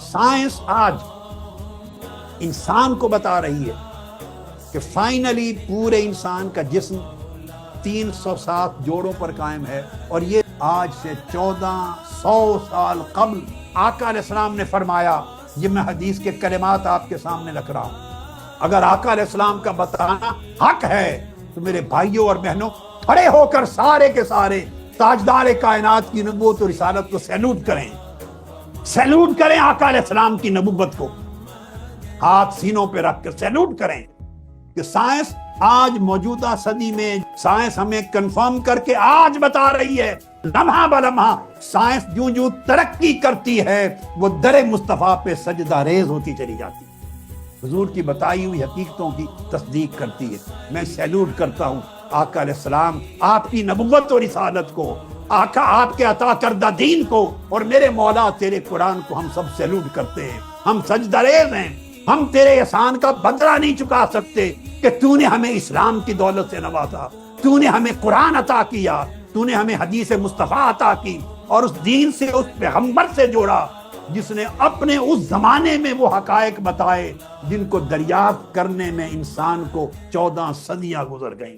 Science آج انسان کو بتا رہی ہے کہ فائنلی پورے انسان کا جسم 307 جوڑوں پر قائم ہے، اور یہ آج سے 1400 سال قبل آقا علیہ السلام نے فرمایا۔ یہ میں حدیث کے کلمات آپ کے سامنے رکھ رہا ہوں۔ اگر آقا علیہ السلام کا بتانا حق ہے تو میرے بھائیوں اور بہنوں، کھڑے ہو کر سارے کے سارے تاجدار کائنات کی نبوت اور رسالت کو سیلوٹ کریں، سیلوٹ کریں آقا علیہ السلام کی نبوت کو، ہاتھ سینوں پہ رکھ کر سیلوٹ کریں کہ سائنس آج موجودہ صدی میں، سائنس ہمیں کنفرم کر کے آج بتا رہی ہے، لمحہ بلمحہ سائنس جوں جوں ترقی کرتی ہے وہ در مصطفیٰ پہ سجدہ ریز ہوتی چلی جاتی ہے، حضور کی بتائی ہوئی حقیقتوں کی تصدیق کرتی ہے۔ میں سیلوٹ کرتا ہوں آقا علیہ السلام، آپ کی نبوت اور رسالت کو، آقا آپ کے عطا کردہ دین کو، اور میرے مولا تیرے قرآن کو ہم سب سیلوٹ کرتے ہیں۔ ہم سجدہ ریز ہیں، ہم تیرے احسان کا بدلہ نہیں چکا سکتے کہ تو نے ہمیں اسلام کی دولت سے نوازا، تو نے ہمیں قرآن عطا کیا، تو نے ہمیں حدیث مصطفیٰ عطا کی، اور اس دین سے، اس پیغمبر سے جوڑا جس نے اپنے اس زمانے میں وہ حقائق بتائے جن کو دریافت کرنے میں انسان کو 14 صدیاں گزر گئیں۔